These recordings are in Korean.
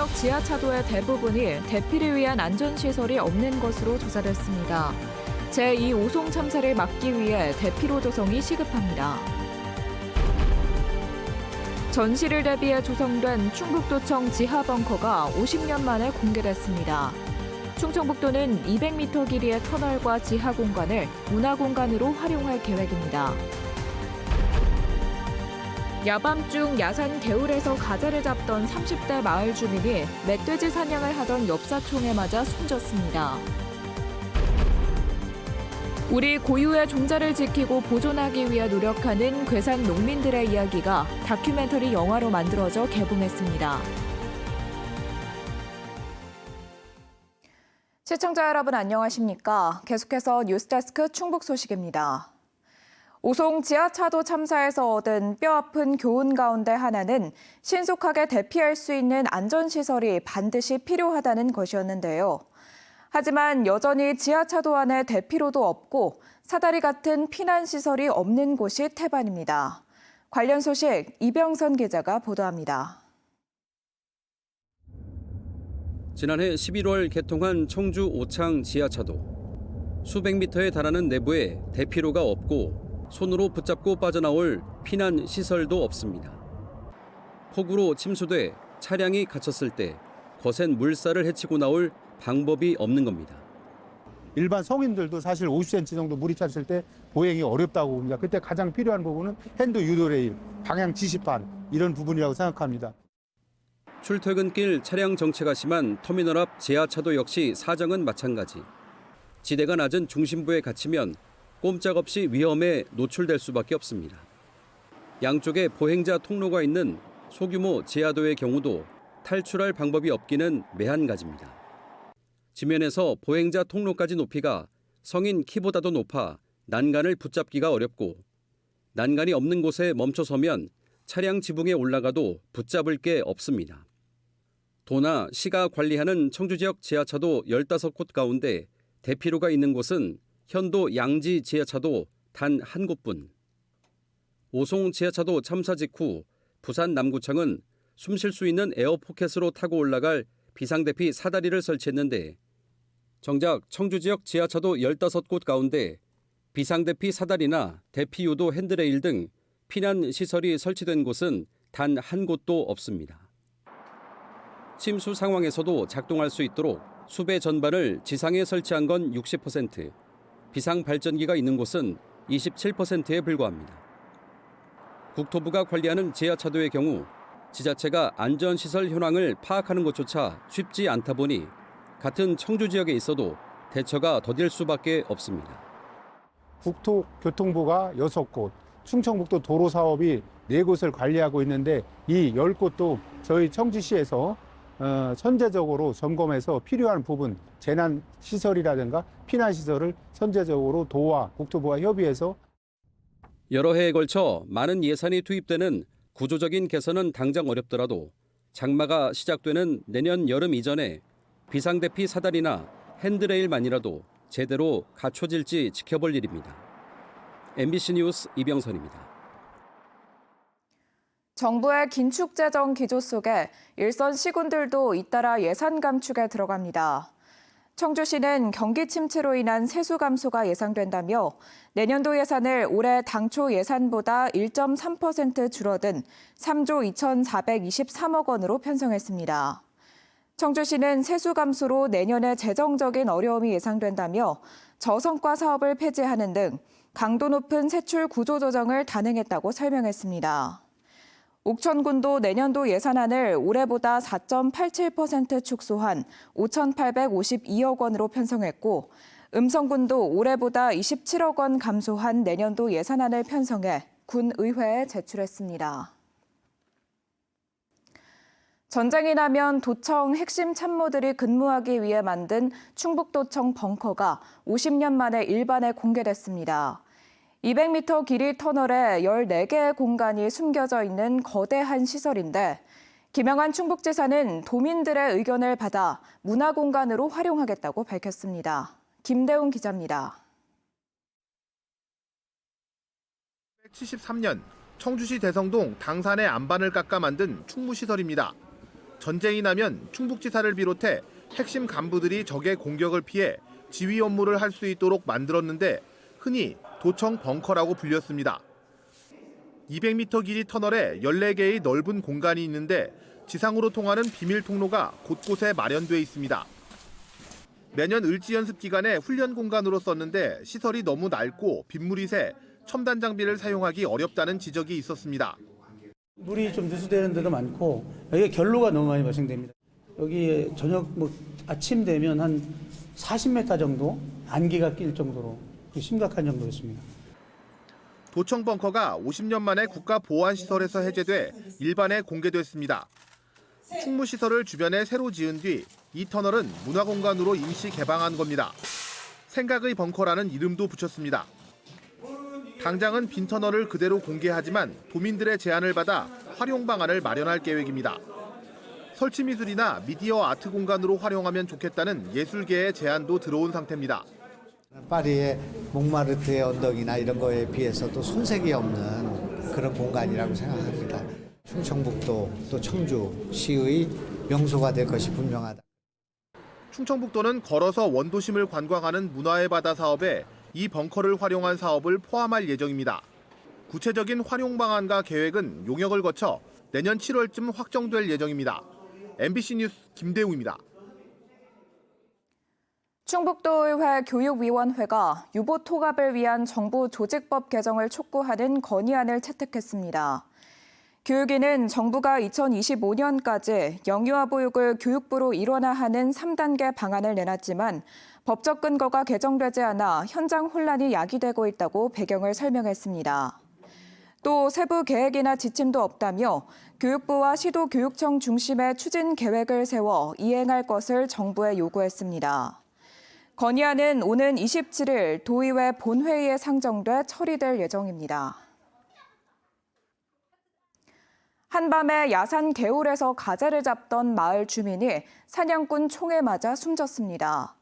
지역 지하차도의 대부분이 대피를 위한 안전시설이 없는 것으로 조사됐습니다. 제2 오송 참사를 막기 위해 대피로 조성이 시급합니다. 전시를 대비해 조성된 충북도청 지하 벙커가 50년 만에 공개됐습니다. 충청북도는 200m 길이의 터널과 지하 공간을 문화공간으로 활용할 계획입니다. 야밤중 야산 개울에서 가재를 잡던 30대 마을 주민이 멧돼지 사냥을 하던 엽사총에 맞아 숨졌습니다. 우리 고유의 종자를 지키고 보존하기 위해 노력하는 괴산 농민들의 이야기가 다큐멘터리 영화로 만들어져 개봉했습니다. 시청자 여러분 안녕하십니까? 계속해서 뉴스데스크 충북 소식입니다. 오송 지하차도 참사에서 얻은 뼈아픈 교훈 가운데 하나는 신속하게 대피할 수 있는 안전시설이 반드시 필요하다는 것이었는데요. 하지만 여전히 지하차도 안에 대피로도 없고 사다리 같은 피난시설이 없는 곳이 태반입니다. 관련 소식 이병선 기자가 보도합니다. 지난해 11월 개통한 청주 오창 지하차도. 수백 미터에 달하는 내부에 대피로가 없고 손으로 붙잡고 빠져나올 피난시설도 없습니다. 폭우로 침수돼 차량이 갇혔을 때 거센 물살을 헤치고 나올 방법이 없는 겁니다. 일반 성인들도 사실 50cm 정도 물이 찼을 때 보행이 어렵다고 봅니다. 그때 가장 필요한 부분은 핸드 유도레일, 방향 지시판 이런 부분이라고 생각합니다. 출퇴근길 차량 정체가 심한 터미널 앞 지하차도 역시 사정은 마찬가지. 지대가 낮은 중심부에 갇히면 꼼짝없이 위험에 노출될 수밖에 없습니다. 양쪽에 보행자 통로가 있는 소규모 지하도의 경우도 탈출할 방법이 없기는 매한가지입니다. 지면에서 보행자 통로까지 높이가 성인 키보다도 높아 난간을 붙잡기가 어렵고 난간이 없는 곳에 멈춰서면 차량 지붕에 올라가도 붙잡을 게 없습니다. 도나 시가 관리하는 청주 지역 지하차도 15곳 가운데 대피로가 있는 곳은 현도 양지 지하차도 단 한 곳뿐. 오송 지하차도 참사 직후 부산 남구청은 숨 쉴 수 있는 에어포켓으로 타고 올라갈 비상대피 사다리를 설치했는데 정작 청주 지역 지하차도 15곳 가운데 비상대피 사다리나 대피유도 핸드레일 등 피난시설이 설치된 곳은 단 한 곳도 없습니다. 침수 상황에서도 작동할 수 있도록 수배 전반을 지상에 설치한 건 60%, 비상발전기가 있는 곳은 27%에 불과합니다. 국토부가 관리하는 지하차도의 경우 지자체가 안전시설 현황을 파악하는 것조차 쉽지 않다 보니 같은 청주 지역에 있어도 대처가 더딜 수밖에 없습니다. 국토교통부가 6곳, 충청북도 도로사업이 4곳을 관리하고 있는데 이 10곳도 저희 청주시에서 선제적으로 점검해서 필요한 부분, 재난시설이라든가 피난시설을 선제적으로 도와 국토부와 협의해서 여러 해에 걸쳐 많은 예산이 투입되는 구조적인 개선은 당장 어렵더라도 장마가 시작되는 내년 여름 이전에 비상대피 사다리나 핸드레일만이라도 제대로 갖춰질지 지켜볼 일입니다. MBC 뉴스 이병선입니다. 정부의 긴축 재정 기조 속에 일선 시군들도 잇따라 예산 감축에 들어갑니다. 청주시는 경기 침체로 인한 세수 감소가 예상된다며 내년도 예산을 올해 당초 예산보다 1.3% 줄어든 3조 2,423억 원으로 편성했습니다. 청주시는 세수 감소로 내년에 재정적인 어려움이 예상된다며 저성과 사업을 폐지하는 등 강도 높은 세출 구조 조정을 단행했다고 설명했습니다. 옥천군도 내년도 예산안을 올해보다 4.87% 축소한 5,852억 원으로 편성했고 음성군도 올해보다 27억 원 감소한 내년도 예산안을 편성해 군의회에 제출했습니다. 전쟁이 나면 도청 핵심 참모들이 근무하기 위해 만든 충북도청 벙커가 50년 만에 일반에 공개됐습니다. 200m 길이 터널에 14개의 공간이 숨겨져 있는 거대한 시설인데 김영한 충북지사는 도민들의 의견을 받아 문화공간으로 활용하겠다고 밝혔습니다. 김대웅 기자입니다. 1973년 청주시 대성동 당산의 안반을 깎아 만든 충무시설입니다. 전쟁이 나면 충북지사를 비롯해 핵심 간부들이 적의 공격을 피해 지휘 업무를 할 수 있도록 만들었는데 흔히 도청 벙커라고 불렸습니다. 200m 길이 터널에 14개의 넓은 공간이 있는데 지상으로 통하는 비밀 통로가 곳곳에 마련돼 있습니다. 매년 을지 연습 기간에 훈련 공간으로 썼는데 시설이 너무 낡고 빗물이 새 첨단 장비를 사용하기 어렵다는 지적이 있었습니다. 물이 좀 누수되는 데도 많고 여기가 결로가 너무 많이 발생됩니다. 여기 저녁 아침 되면 한 40m 정도 안개가 낄 정도로 심각한 정도였습니다. 도청 벙커가 50년 만에 국가보안시설에서 해제돼 일반에 공개됐습니다. 충무시설을 주변에 새로 지은 뒤 이 터널은 문화공간으로 임시 개방한 겁니다. 생각의 벙커라는 이름도 붙였습니다. 당장은 빈 터널을 그대로 공개하지만 도민들의 제안을 받아 활용 방안을 마련할 계획입니다. 설치 미술이나 미디어 아트 공간으로 활용하면 좋겠다는 예술계의 제안도 들어온 상태입니다. 파리의 몽마르트의 언덕이나 이런 거에 비해서도 손색이 없는 그런 공간이라고 생각합니다. 충청북도 또 청주시의 명소가 될 것이 분명하다. 충청북도는 걸어서 원도심을 관광하는 문화의 바다 사업에 이 벙커를 활용한 사업을 포함할 예정입니다. 구체적인 활용 방안과 계획은 용역을 거쳐 내년 7월쯤 확정될 예정입니다. MBC 뉴스 김대웅입니다. 충북도의회 교육위원회가 유보 통합을 위한 정부 조직법 개정을 촉구하는 건의안을 채택했습니다. 교육위는 정부가 2025년까지 영유아 보육을 교육부로 일원화하는 3단계 방안을 내놨지만 법적 근거가 개정되지 않아 현장 혼란이 야기되고 있다고 배경을 설명했습니다. 또 세부 계획이나 지침도 없다며 교육부와 시도교육청 중심의 추진 계획을 세워 이행할 것을 정부에 요구했습니다. 건의안은 오는 27일 도의회 본회의에 상정돼 처리될 예정입니다. 한밤에 야산 개울에서 가재를 잡던 마을 주민이 사냥꾼 총에 맞아 숨졌습니다.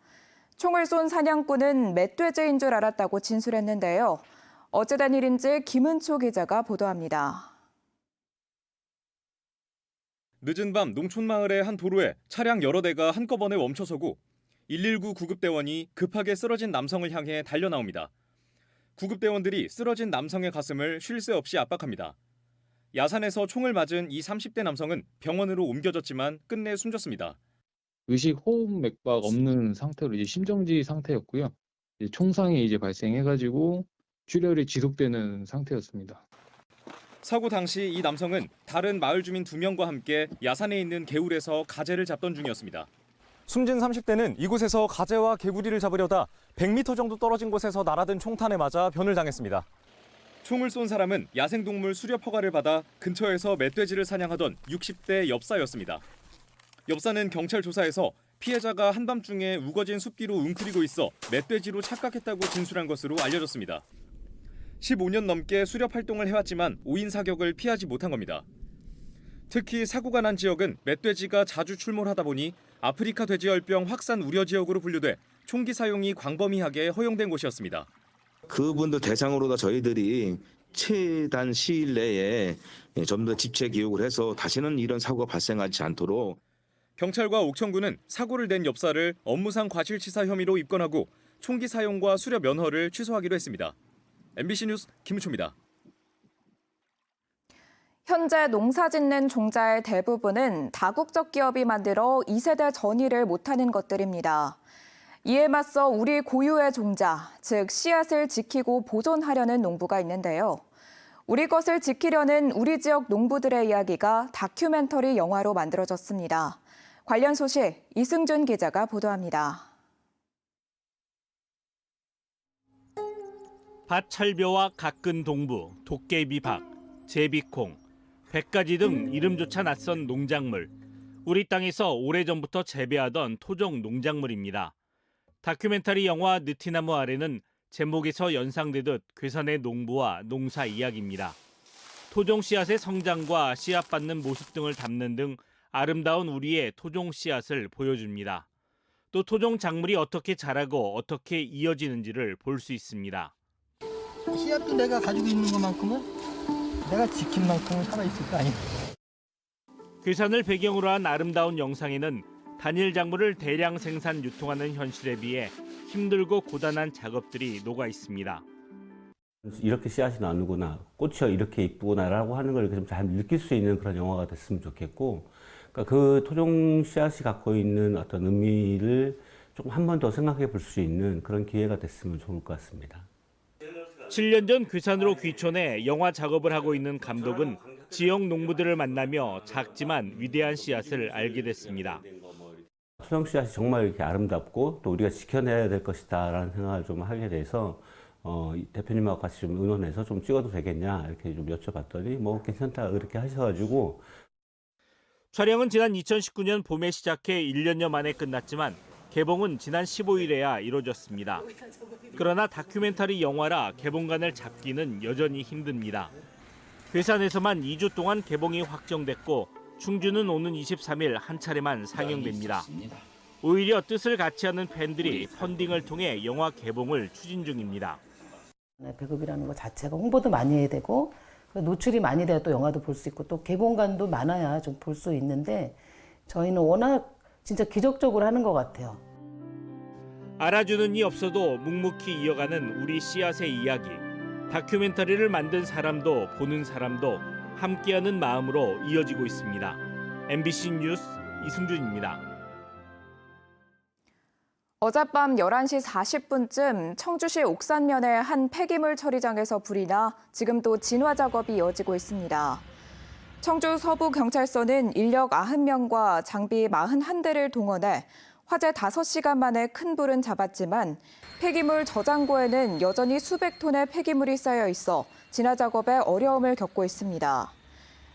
총을 쏜 사냥꾼은 멧돼지인 줄 알았다고 진술했는데요. 어찌된 일인지 김은초 기자가 보도합니다. 늦은 밤 농촌마을의 한 도로에 차량 여러 대가 한꺼번에 멈춰서고 119 구급대원이 급하게 쓰러진 남성을 향해 달려나옵니다. 구급대원들이 쓰러진 남성의 가슴을 쉴 새 없이 압박합니다. 야산에서 총을 맞은 이 30대 남성은 병원으로 옮겨졌지만 끝내 숨졌습니다. 의식 호흡 맥박 없는 상태로 이제 심정지 상태였고요. 이제 총상이 발생해가지고 출혈이 지속되는 상태였습니다. 사고 당시 이 남성은 다른 마을 주민 2명과 함께 야산에 있는 개울에서 가재를 잡던 중이었습니다. 숨진 30대는 이곳에서 가재와 개구리를 잡으려다 100m 정도 떨어진 곳에서 날아든 총탄에 맞아 변을 당했습니다. 총을 쏜 사람은 야생동물 수렵 허가를 받아 근처에서 멧돼지를 사냥하던 60대 엽사였습니다. 엽사는 경찰 조사에서 피해자가 한밤중에 우거진 숲길로 웅크리고 있어 멧돼지로 착각했다고 진술한 것으로 알려졌습니다. 15년 넘게 수렵 활동을 해왔지만 오인 사격을 피하지 못한 겁니다. 특히 사고가 난 지역은 멧돼지가 자주 출몰하다 보니 아프리카 돼지열병 확산 우려 지역으로 분류돼 총기 사용이 광범위하게 허용된 곳이었습니다. 그분들 대상으로 저희들이 최단 시일 내에 좀 더 집체 교육을 해서 다시는 이런 사고가 발생하지 않도록. 경찰과 옥천군은 사고를 낸 엽사를 업무상 과실치사 혐의로 입건하고 총기 사용과 수렵 면허를 취소하기로 했습니다. MBC 뉴스 김우초입니다. 현재 농사 짓는 종자의 대부분은 다국적 기업이 만들어 2세대 전이를 못하는 것들입니다. 이에 맞서 우리 고유의 종자, 즉 씨앗을 지키고 보존하려는 농부가 있는데요. 우리 것을 지키려는 우리 지역 농부들의 이야기가 다큐멘터리 영화로 만들어졌습니다. 관련 소식 이승준 기자가 보도합니다. 밭철벼와 가끈 동부, 도깨비박, 제비콩, 백가지 등 이름조차 낯선 농작물. 우리 땅에서 오래전부터 재배하던 토종 농작물입니다. 다큐멘터리 영화 느티나무 아래는 제목에서 연상되듯 괴산의 농부와 농사 이야기입니다. 토종 씨앗의 성장과 씨앗 받는 모습 등을 담는 등 아름다운 우리의 토종 씨앗을 보여줍니다. 또 토종 작물이 어떻게 자라고 어떻게 이어지는지를 볼 수 있습니다. 씨앗도 내가 가지고 있는 것만큼은 내가 지킨 만큼은 살아있을 거 아니야. 괴산을 배경으로 한 아름다운 영상에는 단일 작물을 대량 생산 유통하는 현실에 비해 힘들고 고단한 작업들이 녹아 있습니다. 이렇게 씨앗이 나누구나, 꽃이 이렇게 이쁘구나라고 하는 걸 좀 잘 느낄 수 있는 그런 영화가 됐으면 좋겠고, 그러니까 그 토종 씨앗이 갖고 있는 어떤 의미를 조금 한 번 더 생각해 볼 수 있는 그런 기회가 됐으면 좋을 것 같습니다. 7년 전 괴산으로 귀촌해 영화 작업을 하고 있는 감독은 지역 농부들을 만나며 작지만 위대한 씨앗을 알게 됐습니다. 토종 씨앗이 정말 이렇게 아름답고 또 우리가 지켜내야 될 것이다라는 생각을 좀 하게 돼서 대표님하고 같이 좀 의논해서 좀 찍어도 되겠냐 이렇게 좀 여쭤봤더니 뭐 괜찮다 이렇게 하셔가지고. 촬영은 지난 2019년 봄에 시작해 1년여 만에 끝났지만 개봉은 지난 15일에야 이루어졌습니다. 그러나 다큐멘터리 영화라 개봉관을 잡기는 여전히 힘듭니다. 괴산에서만 2주 동안 개봉이 확정됐고 충주는 오는 23일 한 차례만 상영됩니다. 오히려 뜻을 같이 하는 팬들이 펀딩을 통해 영화 개봉을 추진 중입니다. 배급이라는 것 자체가 홍보도 많이 해야 되고 노출이 많이 돼야 또 영화도 볼 수 있고 또 개봉관도 많아야 좀 볼 수 있는데 저희는 워낙 진짜 기적적으로 하는 것 같아요. 알아주는 이 없어도 묵묵히 이어가는 우리 씨앗의 이야기. 다큐멘터리를 만든 사람도 보는 사람도 함께하는 마음으로 이어지고 있습니다. MBC 뉴스 이승준입니다. 어젯밤 11시 40분쯤 청주시 옥산면의 한 폐기물 처리장에서 불이 나 지금도 진화 작업이 이어지고 있습니다. 청주 서부경찰서는 인력 90명과 장비 41대를 동원해 화재 5시간 만에 큰 불은 잡았지만 폐기물 저장고에는 여전히 수백 톤의 폐기물이 쌓여 있어 진화 작업에 어려움을 겪고 있습니다.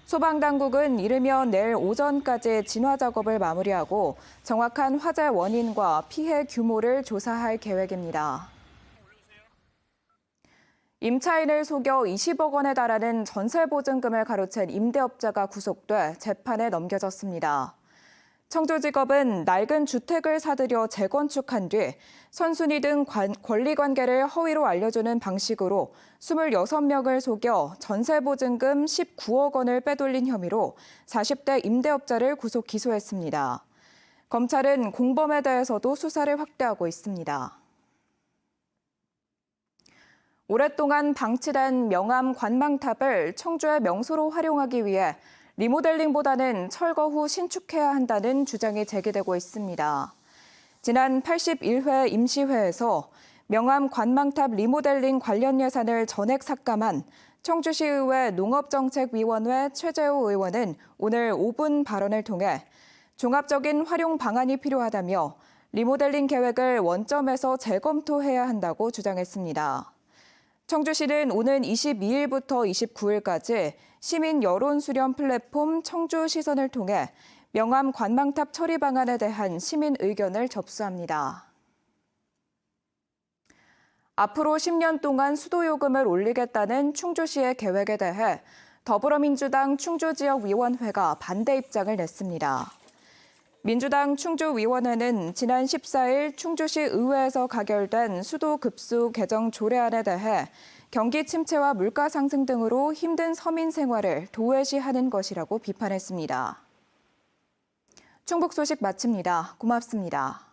소방당국은 이르면 내일 오전까지 진화 작업을 마무리하고 정확한 화재 원인과 피해 규모를 조사할 계획입니다. 임차인을 속여 20억 원에 달하는 전세보증금을 가로챈 임대업자가 구속돼 재판에 넘겨졌습니다. 청주지법은 낡은 주택을 사들여 재건축한 뒤 선순위 등 권리관계를 허위로 알려주는 방식으로 26명을 속여 전세보증금 19억 원을 빼돌린 혐의로 40대 임대업자를 구속 기소했습니다. 검찰은 공범에 대해서도 수사를 확대하고 있습니다. 오랫동안 방치된 명암 관망탑을 청주의 명소로 활용하기 위해 리모델링보다는 철거 후 신축해야 한다는 주장이 제기되고 있습니다. 지난 81회 임시회에서 명암 관망탑 리모델링 관련 예산을 전액 삭감한 청주시의회 농업정책위원회 최재호 의원은 오늘 5분 발언을 통해 종합적인 활용 방안이 필요하다며 리모델링 계획을 원점에서 재검토해야 한다고 주장했습니다. 청주시는 오는 22일부터 29일까지 시민 여론 수렴 플랫폼 청주 시선을 통해 명암 관망탑 처리 방안에 대한 시민 의견을 접수합니다. 앞으로 10년 동안 수도요금을 올리겠다는 충주시의 계획에 대해 더불어민주당 충주지역위원회가 반대 입장을 냈습니다. 민주당 충주위원회는 지난 14일 충주시 의회에서 가결된 수도급수 개정 조례안에 대해 경기 침체와 물가 상승 등으로 힘든 서민 생활을 도외시하는 것이라고 비판했습니다. 충북 소식 마칩니다. 고맙습니다.